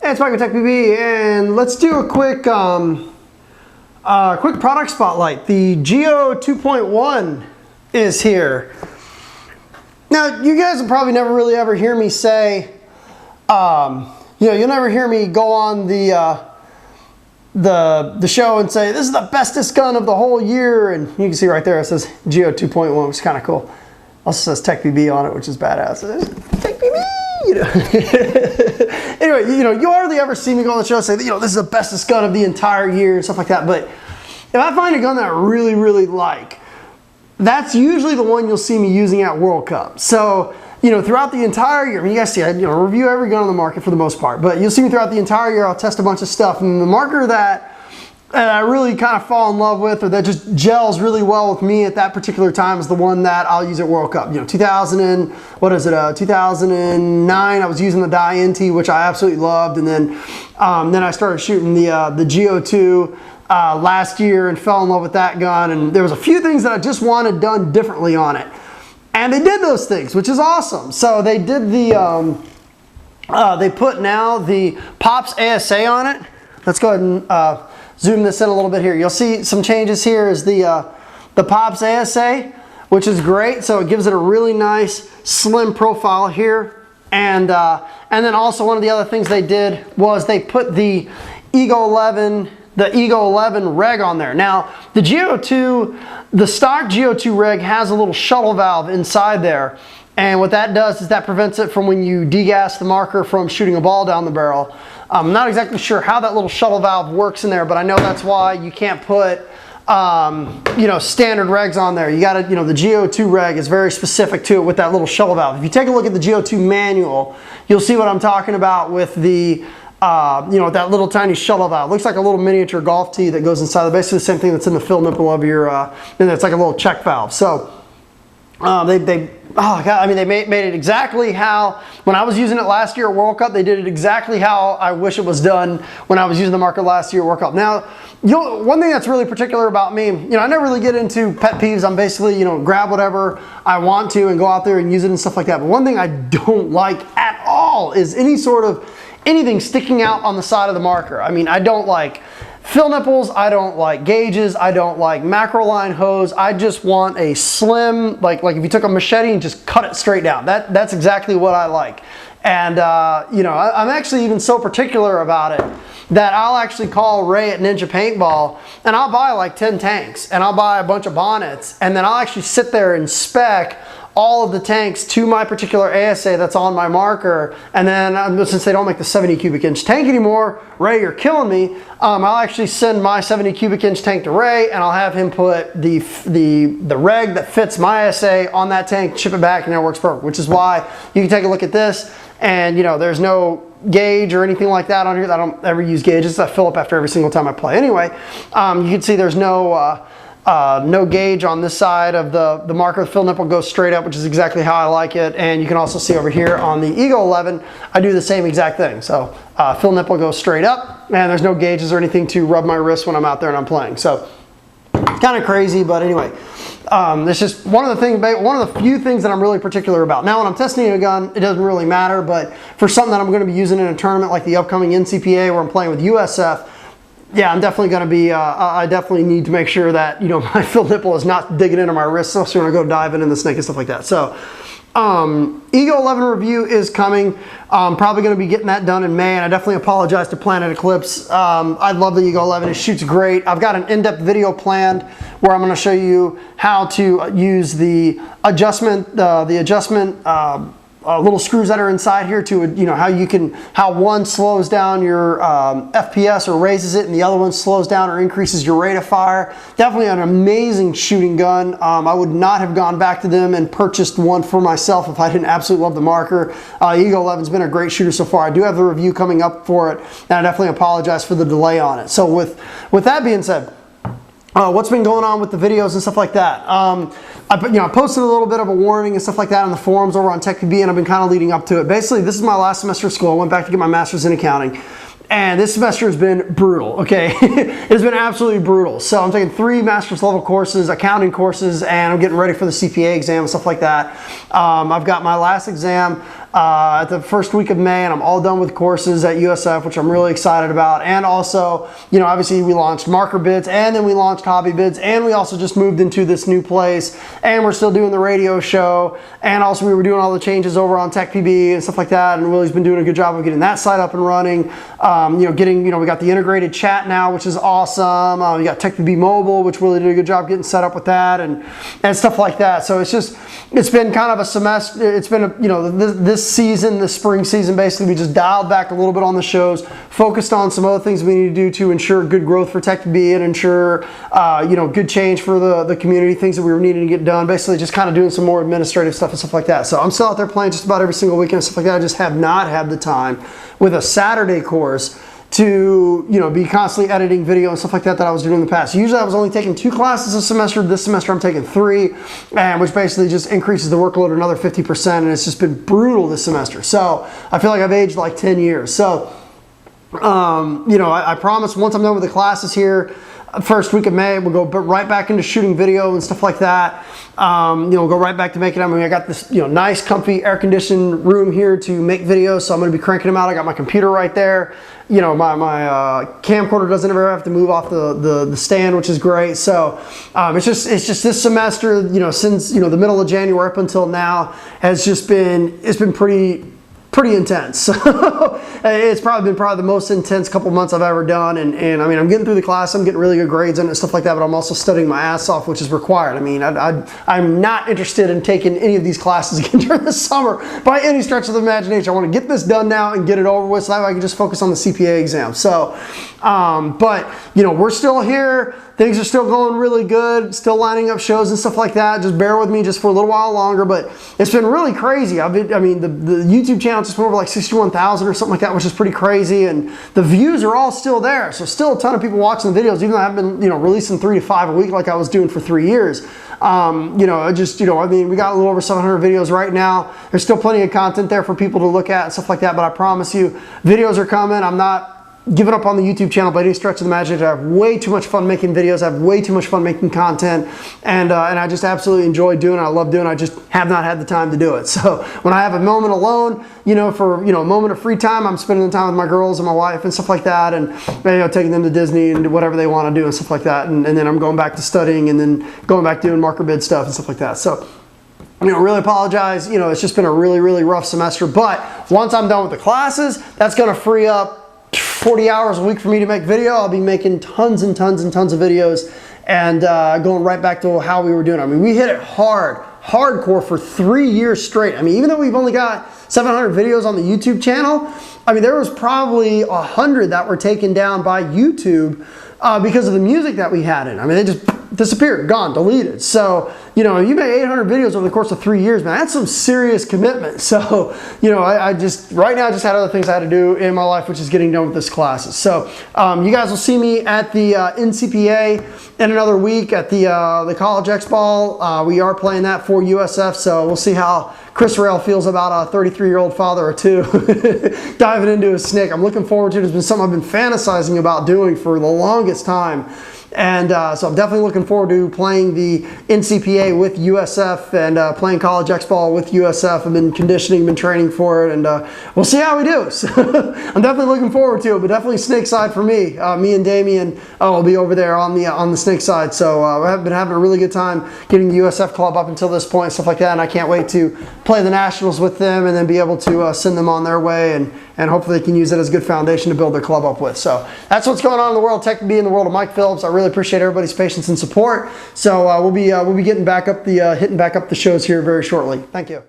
Hey, it's Mike with TechPB, and let's do a quick product spotlight. The Geo 2.1 is here. Now, you guys will probably never really ever hear me say, you'll never hear me go on the show and say, this is the bestest gun of the whole year. And you can see right there, it says Geo 2.1, which is kind of cool. Also says TechPB on it, which is badass. TechPB, Anyway, you hardly ever see me go on the show and say, this is the bestest gun of the entire year and stuff like that. But if I find a gun that I really, really like, that's usually the one you'll see me using at World Cup. So, throughout the entire year, I mean, you guys see, I review every gun on the market for the most part, but you'll see me throughout the entire year, I'll test a bunch of stuff. And the marker that I really kind of fall in love with, or that just gels really well with me at that particular time, is the one that I'll use at World Cup. 2009, I was using the Dye NT, which I absolutely loved. And then I started shooting the Geo 2 last year and fell in love with that gun. And there was a few things that I just wanted done differently on it. And they did those things, which is awesome. So they did they put now the Pops ASA on it. Let's go ahead and zoom this in a little bit here. You'll see some changes here is the Pops ASA, which is great. So it gives it a really nice slim profile here. And then also one of the other things they did was they put the Eagle 11 reg on there. Now, the Geo 2, the stock Geo 2 reg has a little shuttle valve inside there. And what that does is that prevents it from, when you degas the marker, from shooting a ball down the barrel. I'm not exactly sure how that little shuttle valve works in there, but I know that's why you can't put, standard regs on there. You gotta, the Geo 2 reg is very specific to it with that little shuttle valve. If you take a look at the Geo 2 manual, you'll see what I'm talking about with the that little tiny shuttle valve. It looks like a little miniature golf tee that goes inside. Basically the same thing that's in the fill nipple of your, and it's like a little check valve. So they made it exactly how, when I was using it last year at World Cup, they did it exactly how I wish it was done when I was using the marker last year at World Cup. Now, one thing that's really particular about me, I never really get into pet peeves. I'm basically, grab whatever I want to and go out there and use it and stuff like that. But one thing I don't like at all is anything sticking out on the side of the marker. I mean, I don't like fill nipples, I don't like gauges, I don't like macro line hose. I just want a slim, like if you took a machete and just cut it straight down. That's exactly what I like. And I'm actually even so particular about it that I'll actually call Ray at Ninja Paintball and I'll buy like 10 tanks and I'll buy a bunch of bonnets, and then I'll actually sit there and spec all of the tanks to my particular ASA that's on my marker. And then since they don't make the 70 cubic inch tank anymore, Ray, you're killing me. I'll actually send my 70 cubic inch tank to Ray, and I'll have him put the reg that fits my ASA on that tank, ship it back, and it works perfect. Which is why you can take a look at this, and there's no gauge or anything like that on here. I don't ever use gauges. I fill up after every single time I play. Anyway, you can see there's no gauge on this side of the marker. The fill nipple goes straight up, which is exactly how I like it. And you can also see over here on the Eagle 11, I do the same exact thing. So fill nipple goes straight up, and there's no gauges or anything to rub my wrist when I'm out there and I'm playing. So kind of crazy, but anyway, it's just one of the few things that I'm really particular about. Now, when I'm testing a gun, it doesn't really matter, but for something that I'm going to be using in a tournament like the upcoming NCPA where I'm playing with USF, yeah, I'm definitely going to be, I definitely need to make sure that, my fill nipple is not digging into my wrist, especially when I go diving in the snake and stuff like that. So, Eagle 11 review is coming. I'm probably going to be getting that done in May, and I definitely apologize to Planet Eclipse. I love the Eagle 11. It shoots great. I've got an in-depth video planned where I'm going to show you how to use the adjustment, little screws that are inside here to, how one slows down your FPS or raises it, and the other one slows down or increases your rate of fire. Definitely an amazing shooting gun. I would not have gone back to them and purchased one for myself if I didn't absolutely love the marker. Eagle 11's been a great shooter so far. I do have the review coming up for it, and I definitely apologize for the delay on it. So with that being said, what's been going on with the videos and stuff like that? I posted a little bit of a warning and stuff like that on the forums over on TechPB, and I've been kind of leading up to it. Basically, this is my last semester of school. I went back to get my master's in accounting, and this semester has been brutal, okay? It's been absolutely brutal. So I'm taking 3 master's level courses, accounting courses, and I'm getting ready for the CPA exam and stuff like that. I've got my last exam at the first week of May, and I'm all done with courses at USF, which I'm really excited about. And also, you know, obviously we launched Marker Bids, and then we launched Hobby Bids, and we also just moved into this new place, and we're still doing the radio show, and also we were doing all the changes over on TechPB and stuff like that, and Willie's been doing a good job of getting that site up and running. You know, we got the integrated chat now, which is awesome. We got TechPB Mobile, which Willie did a good job getting set up with that, and stuff like that. So it's been kind of a semester. It's been you know, this season, the spring season, basically we just dialed back a little bit on the shows, focused on some other things we need to do to ensure good growth for TechPB and ensure you know, good change for the community, things that we were needing to get done. Basically just kind of doing some more administrative stuff and stuff like that. So I'm still out there playing just about every single weekend and stuff like that. I just have not had the time with a Saturday course to, you know, be constantly editing video and stuff like that I was doing in the past. Usually I was only taking 2 classes a semester. This semester I'm taking 3, and which basically just increases the workload another 50%, and it's just been brutal this semester. So I feel like I've aged like 10 years. So, you know, I promise once I'm done with the classes here, first week of May, we'll go right back into shooting video and stuff like that. You know, we'll go right back to making them. I mean, I got this, you know, nice, comfy, air-conditioned room here to make videos, so I'm going to be cranking them out. I got my computer right there. You know, my camcorder doesn't ever have to move off the stand, which is great. So it's just this semester, you know, since, you know, the middle of January up until now, has just been, it's been pretty intense. So it's probably been the most intense couple months I've ever done. And I mean, I'm getting through the class, I'm getting really good grades in it and stuff like that, but I'm also studying my ass off, which is required. I mean, I'm not interested in taking any of these classes again during the summer by any stretch of the imagination. I want to get this done now and get it over with so that way I can just focus on the CPA exam. So, but you know, we're still here. Things are still going really good, still lining up shows and stuff like that. Just bear with me just for a little while longer, but it's been really crazy. I mean, the YouTube channel just went over like 61,000 or something like that, which is pretty crazy, and the views are all still there. So still a ton of people watching the videos, even though I haven't been, you know, releasing 3 to 5 a week like I was doing for 3 years. You know, just, you know, I mean, we got a little over 700 videos right now. There's still plenty of content there for people to look at and stuff like that, but I promise you, videos are coming. I'm not giving up on the YouTube channel by any stretch of the imagination. I have way too much fun making videos. I have way too much fun making content, and I just absolutely enjoy doing it. I love doing it. I just have not had the time to do it. So when I have a moment alone, you know, for, you know, a moment of free time, I'm spending the time with my girls and my wife and stuff like that, and, you know, taking them to Disney and whatever they want to do and stuff like that. And then I'm going back to studying and then going back doing marker bid stuff and stuff like that. So, you know, really apologize. You know, it's just been a really, really rough semester. But once I'm done with the classes, that's going to free up 40 hours a week for me to make video. I'll be making tons and tons and tons of videos and going right back to how we were doing. I mean, we hit it hardcore for 3 years straight. I mean, even though we've only got 700 videos on the YouTube channel, I mean, there was probably 100 that were taken down by YouTube because of the music that we had in. I mean, they just disappeared, gone, deleted. So, you know, you made 800 videos over the course of 3 years, man. That's some serious commitment. So, you know, I just, right now, I just had other things I had to do in my life, which is getting done with this classes. So, you guys will see me at the NCPA in another week at the College X Ball. We are playing that for USF, so we'll see how Chris Rail feels about a 33-year-old father or two diving into a snake. I'm looking forward to it. It's been something I've been fantasizing about doing for the longest time. And so I'm definitely looking forward to playing the NCPA with USF and playing College X Ball with USF. I've been conditioning, been training for it, and we'll see how we do. So I'm definitely looking forward to it, but definitely snake side for me. Me and Damien will be over there on the snake side. So I've been having a really good time getting the USF club up until this point, stuff like that, and I can't wait to play the Nationals with them and then be able to send them on their way, and hopefully they can use it as a good foundation to build their club up with. So that's what's going on in the world of TechPB, in the world of Mike Phillips. I really appreciate everybody's patience and support. So we'll be getting back up hitting back up the shows here very shortly. Thank you.